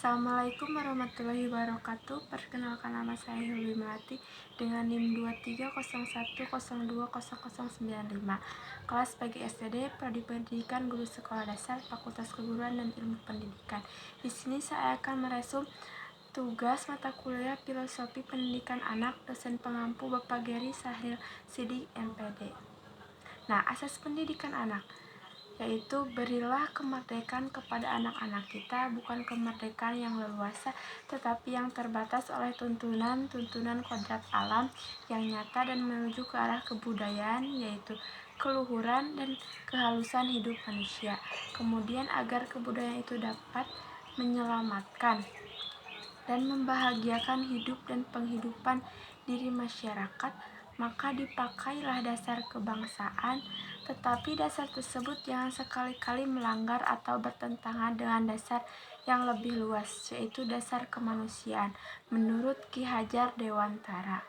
Assalamualaikum warahmatullahi wabarakatuh. Perkenalkan, nama saya Hilwi Melati dengan NIM 2301020095, kelas bagi STD, Prodi Pendidikan Guru Sekolah Dasar, Fakultas Keguruan dan Ilmu Pendidikan. Di sini saya akan meresum tugas mata kuliah Filosofi Pendidikan Anak, dosen pengampu Bapak Geri Sahil Sidik, MPD. Nah, asas pendidikan anak yaitu berilah kemerdekaan kepada anak-anak kita, bukan kemerdekaan yang leluasa, tetapi yang terbatas oleh tuntunan kodrat alam yang nyata dan menuju ke arah kebudayaan, yaitu keluhuran dan kehalusan hidup manusia. Kemudian agar kebudayaan itu dapat menyelamatkan dan membahagiakan hidup dan penghidupan diri masyarakat, maka dipakailah dasar kebangsaan, tetapi dasar tersebut jangan sekali-kali melanggar atau bertentangan dengan dasar yang lebih luas, yaitu dasar kemanusiaan, menurut Ki Hajar Dewantara.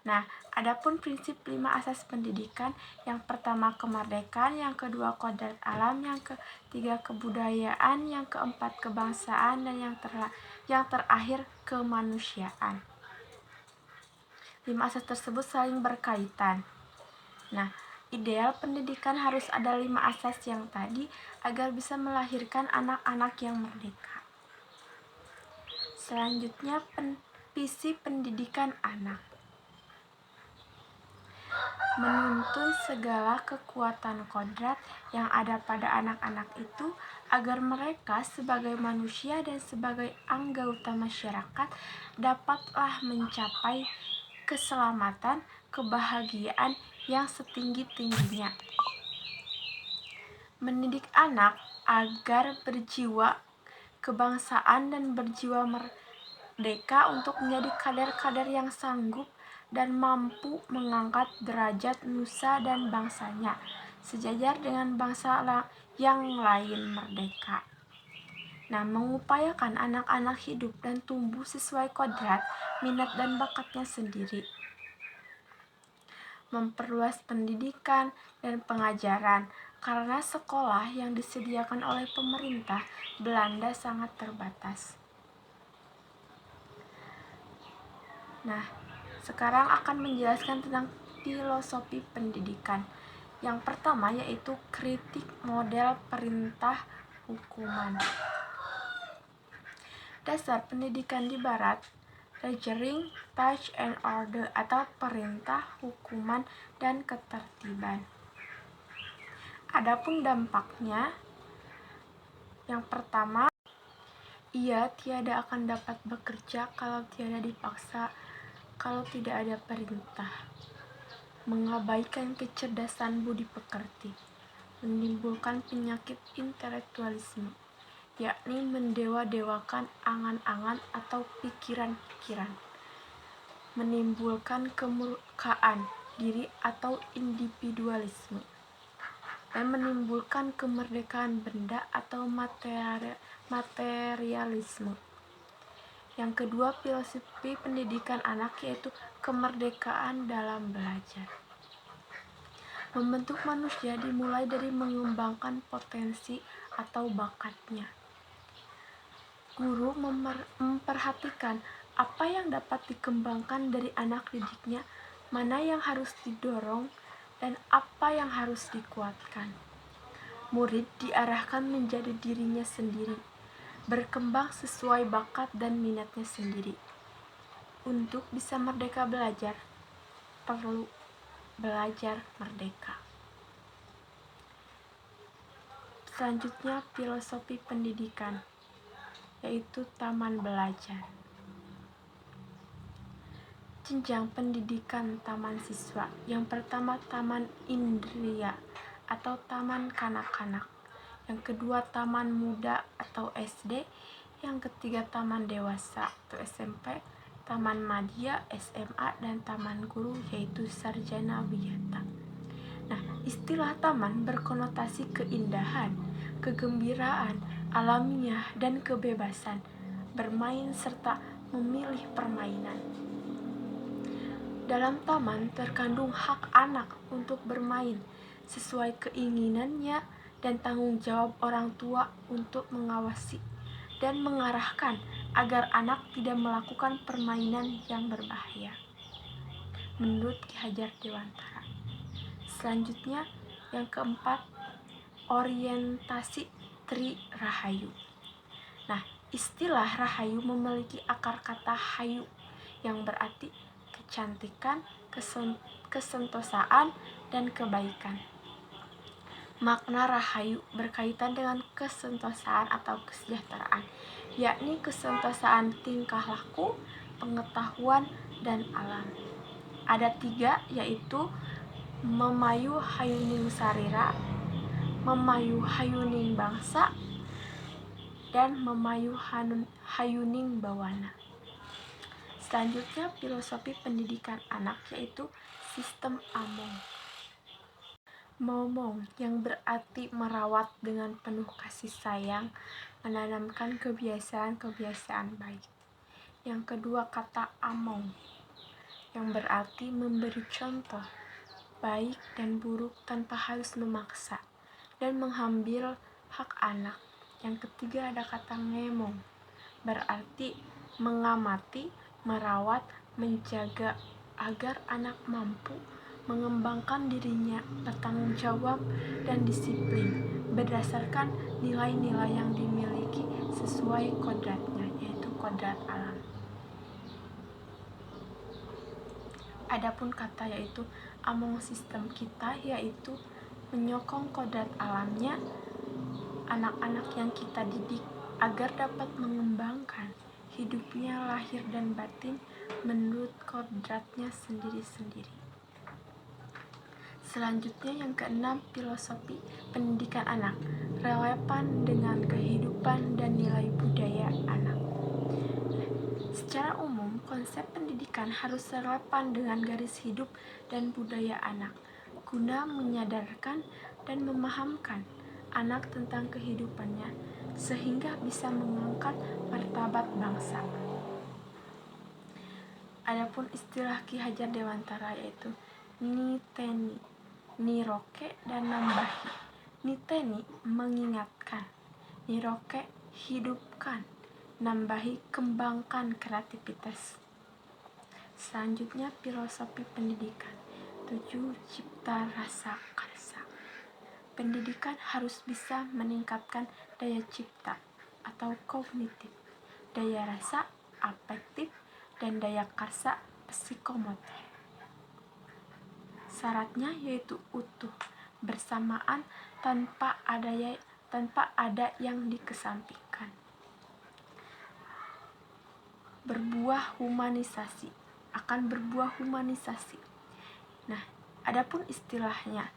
Nah, adapun prinsip 5 asas pendidikan, yang pertama kemerdekaan, yang kedua kodrat alam, yang ketiga kebudayaan, yang keempat kebangsaan, dan yang terakhir kemanusiaan. 5 asas tersebut saling berkaitan. Nah, ideal pendidikan harus ada 5 asas yang tadi agar bisa melahirkan anak-anak yang merdeka. Selanjutnya, visi pendidikan anak. Menuntun segala kekuatan kodrat yang ada pada anak-anak itu agar mereka sebagai manusia dan sebagai anggota masyarakat dapatlah mencapai keselamatan, kebahagiaan yang setinggi-tingginya. Mendidik anak agar berjiwa kebangsaan dan berjiwa merdeka untuk menjadi kader-kader yang sanggup dan mampu mengangkat derajat nusa dan bangsanya sejajar dengan bangsa yang lain merdeka. Nah, mengupayakan anak-anak hidup dan tumbuh sesuai kodrat, minat dan bakatnya sendiri. Memperluas pendidikan dan pengajaran, karena sekolah yang disediakan oleh pemerintah Belanda sangat terbatas. Nah, sekarang akan menjelaskan tentang filosofi pendidikan. Yang pertama yaitu kritik model perintah hukuman. Dasar pendidikan di barat, lecturing, touch and order atau perintah, hukuman, dan ketertiban. Adapun dampaknya, yang pertama, ia tiada akan dapat bekerja kalau tiada dipaksa, kalau tidak ada perintah, mengabaikan kecerdasan budi pekerti, menimbulkan penyakit intelektualisme, yakni mendewa-dewakan angan-angan atau pikiran-pikiran, menimbulkan kemurkaan diri atau individualisme, dan menimbulkan kemerdekaan benda atau materialisme. Yang kedua, filosofi pendidikan anak yaitu kemerdekaan dalam belajar. Membentuk manusia dimulai dari mengembangkan potensi atau bakatnya. Guru memperhatikan apa yang dapat dikembangkan dari anak didiknya, mana yang harus didorong, dan apa yang harus dikuatkan. Murid diarahkan menjadi dirinya sendiri, berkembang sesuai bakat dan minatnya sendiri. Untuk bisa merdeka belajar, perlu belajar merdeka. Selanjutnya, filosofi pendidikan, yaitu taman belajar. Jenjang pendidikan taman siswa. Yang pertama, taman indria atau taman kanak-kanak. Yang kedua, taman muda atau SD. Yang ketiga, taman dewasa atau SMP, taman madya, SMA, dan taman guru yaitu sarjana wiyata. Nah, istilah taman berkonotasi keindahan, kegembiraan, alamiah, dan kebebasan bermain serta memilih permainan. Dalam taman terkandung hak anak untuk bermain sesuai keinginannya dan tanggung jawab orang tua untuk mengawasi dan mengarahkan agar anak tidak melakukan permainan yang berbahaya, menurut Ki Hajar Dewantara. Selanjutnya, yang keempat, orientasi Tri Rahayu. Nah, istilah Rahayu memiliki akar kata hayu yang berarti kecantikan, kesentosaan, dan kebaikan. Makna Rahayu berkaitan dengan kesentosaan atau kesejahteraan, yakni kesentosaan tingkah laku, pengetahuan, dan alam. Ada 3, yaitu memayu hayuning sarira, memayu hayuning bangsa, dan memayu hayuning bawana. Selanjutnya, filosofi pendidikan anak, yaitu sistem Among. Momong yang berarti merawat dengan penuh kasih sayang, menanamkan kebiasaan-kebiasaan baik. Yang kedua, kata Among yang berarti memberi contoh baik dan buruk tanpa harus memaksa dan mengambil hak anak. Yang ketiga, ada kata Ngemong berarti mengamati, merawat, menjaga agar anak mampu mengembangkan dirinya, bertanggung jawab, dan disiplin berdasarkan nilai-nilai yang dimiliki sesuai kodratnya, yaitu kodrat alam. Adapun kata yaitu Among sistem kita, yaitu menyokong kodrat alamnya anak-anak yang kita didik agar dapat mengembangkan hidupnya lahir dan batin menurut kodratnya sendiri-sendiri. Selanjutnya, yang keenam, filosofi pendidikan anak, relevan dengan kehidupan dan nilai budaya anak. Secara umum, konsep pendidikan harus relevan dengan garis hidup dan budaya anak, guna menyadarkan dan memahamkan anak tentang kehidupannya, sehingga bisa mengangkat martabat bangsa. Adapun istilah Ki Hajar Dewantara yaitu niteni, niroke, dan nambahi. Niteni mengingatkan, niroke hidupkan, nambahi kembangkan kreativitas. Selanjutnya, filosofi pendidikan 7. Cipta rasa karsa. Pendidikan harus bisa meningkatkan daya cipta atau kognitif, daya rasa afektif, dan daya karsa psikomotor. Syaratnya yaitu utuh, bersamaan, tanpa ada yang dikesampingkan. Akan berbuah humanisasi. Nah, adapun istilahnya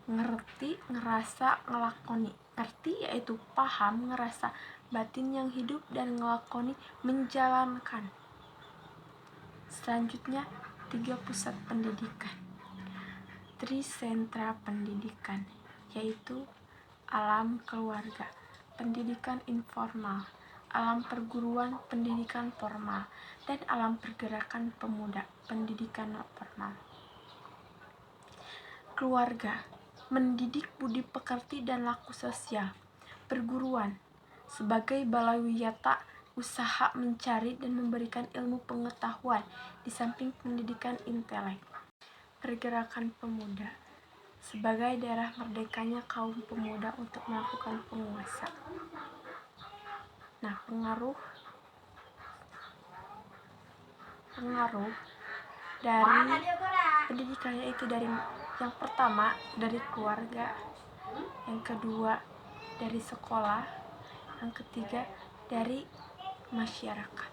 ngerti, ngerasa, ngelakoni. Ngerti yaitu paham, ngerasa batin yang hidup, dan ngelakoni menjalankan. Selanjutnya, 3 pusat pendidikan. Trisentra pendidikan, yaitu alam keluarga, pendidikan informal, alam perguruan, pendidikan formal, dan alam pergerakan pemuda, pendidikan non formal. Keluarga, mendidik budi pekerti dan laku sosial. Perguruan, sebagai balai wiyata, usaha mencari dan memberikan ilmu pengetahuan di samping pendidikan intelek. Pergerakan pemuda, sebagai daerah merdekanya kaum pemuda untuk melakukan penguasa. Nah, pengaruh dari pendidikannya itu dari yang pertama dari keluarga, yang kedua dari sekolah, yang ketiga dari masyarakat.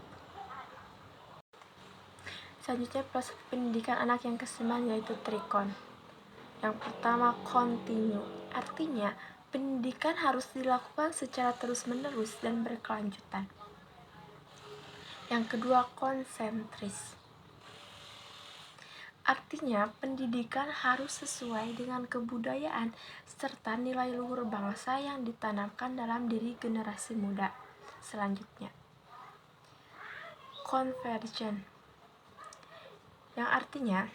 Selanjutnya, proses pendidikan anak yang ke-9 yaitu trikon. Yang pertama, kontinu, artinya pendidikan harus dilakukan secara terus-menerus dan berkelanjutan. Yang kedua, konsentris, artinya pendidikan harus sesuai dengan kebudayaan serta nilai luhur bangsa yang ditanamkan dalam diri generasi muda. Selanjutnya, konvergen, yang artinya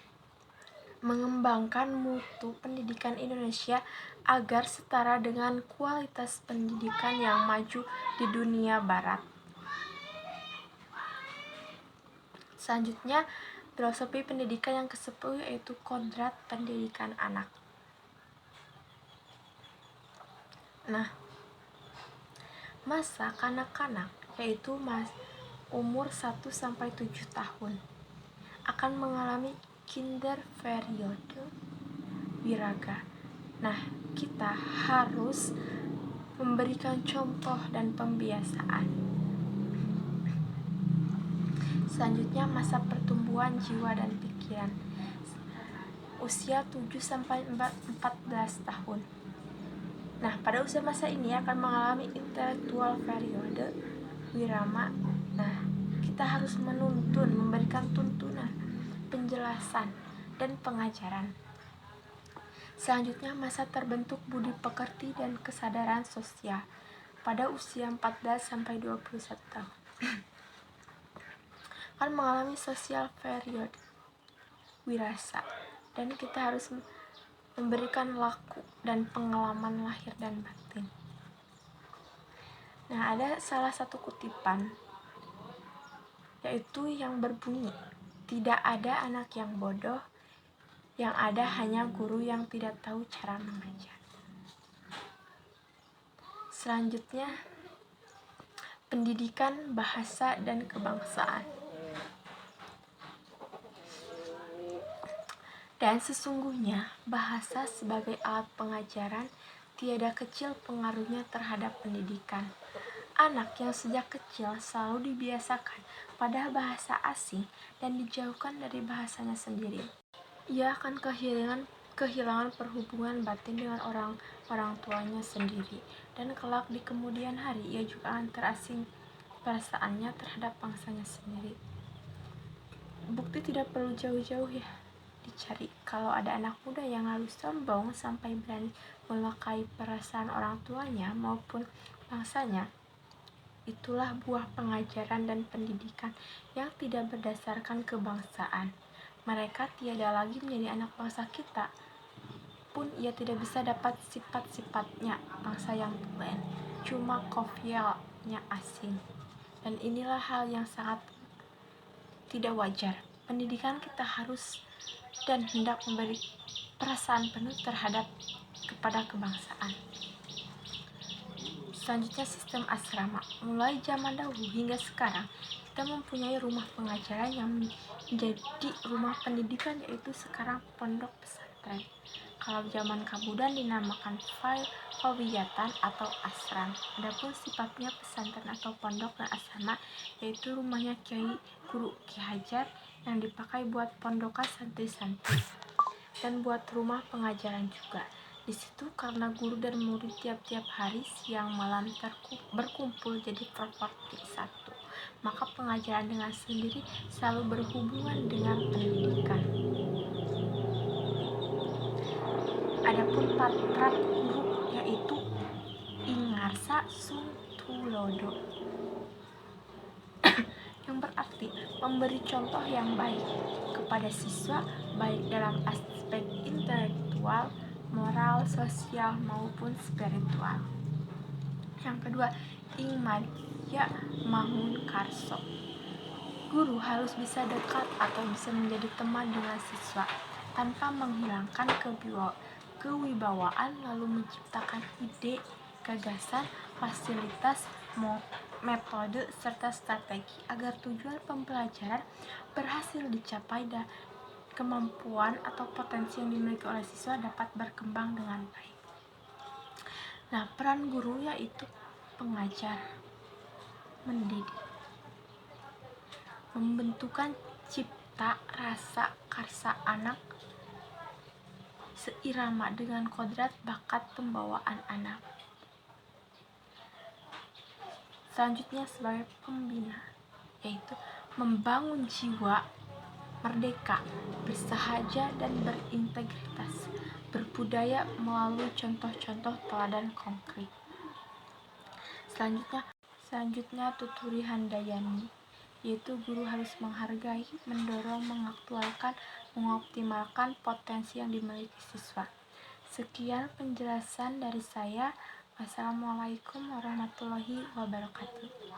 mengembangkan mutu pendidikan Indonesia agar setara dengan kualitas pendidikan yang maju di dunia barat. Selanjutnya, filosofi pendidikan yang ke-10 yaitu kodrat pendidikan anak. Nah, masa kanak-kanak yaitu umur 1-7 tahun akan mengalami kinder periode wiraga. Nah, kita harus memberikan contoh dan pembiasaan. Selanjutnya, masa pertumbuhan jiwa dan pikiran usia 7-14 tahun. Nah, pada usia masa ini akan mengalami intelektual periode wirama. Nah, kita harus memberikan tuntunan, penjelasan, dan pengajaran. Selanjutnya, masa terbentuk budi pekerti dan kesadaran sosial pada usia 14-21 tahun. Akan mengalami social period wirasa, dan kita harus memberikan laku dan pengalaman lahir dan batin. Nah, ada salah satu kutipan yaitu yang berbunyi, tidak ada anak yang bodoh, yang ada hanya guru yang tidak tahu cara mengajar. Selanjutnya, pendidikan bahasa dan kebangsaan. Dan sesungguhnya bahasa sebagai alat pengajaran tiada kecil pengaruhnya terhadap pendidikan. Anak yang sejak kecil selalu dibiasakan pada bahasa asing dan dijauhkan dari bahasanya sendiri, ia akan kehilangan perhubungan batin dengan orang tuanya sendiri, dan kelak di kemudian hari ia juga akan terasing perasaannya terhadap bangsanya sendiri. Bukti tidak perlu jauh-jauh ya dicari. Kalau ada anak muda yang lalu sombong sampai berani melukai perasaan orang tuanya maupun bangsanya, itulah buah pengajaran dan pendidikan yang tidak berdasarkan kebangsaan. Mereka tiada lagi menjadi anak bangsa kita, pun ia tidak bisa dapat sifat-sifatnya bangsa yang lain, cuma kopialnya asing. Dan inilah hal yang sangat tidak wajar. Pendidikan kita harus dan hendak memberi perasaan penuh kepada kebangsaan. Selanjutnya, sistem asrama. Mulai zaman dahulu hingga sekarang, kita mempunyai rumah pengajaran yang menjadi rumah pendidikan, yaitu sekarang pondok pesantren. Kalau zaman Kabudan dinamakan pawiyatan atau asram. Adapun sifatnya pesantren atau pondok dan asrama yaitu rumahnya kiai guru Ki Hajar yang dipakai buat pondokan santri-santri dan buat rumah pengajaran juga. Di situ karena guru dan murid tiap-tiap hari siang malam berkumpul jadi properti satu, maka pengajaran dengan sendiri selalu berhubungan dengan pendidikan. Adapun patrat guru yaitu ingarsa sung tulodo yang berarti memberi contoh yang baik kepada siswa, baik dalam aspek intelektual, moral, sosial, maupun spiritual. Yang kedua, ingmadya mahun karso. Guru harus bisa dekat atau bisa menjadi teman dengan siswa tanpa menghilangkan kewibawaan, lalu menciptakan ide, gagasan, fasilitas, metode, serta strategi agar tujuan pembelajaran berhasil dicapai dan kemampuan atau potensi yang dimiliki oleh siswa dapat berkembang dengan baik. Nah, peran guru yaitu pengajar, mendidik, membentukkan cipta rasa karsa anak seirama dengan kodrat bakat pembawaan anak. Selanjutnya sebagai pembina, yaitu membangun jiwa merdeka, bersahaja dan berintegritas, berbudaya melalui contoh-contoh teladan konkret. Selanjutnya tuturi handayani, yaitu guru harus menghargai, mendorong, mengaktualkan, mengoptimalkan potensi yang dimiliki siswa. Sekian penjelasan dari saya. Wassalamualaikum warahmatullahi wabarakatuh.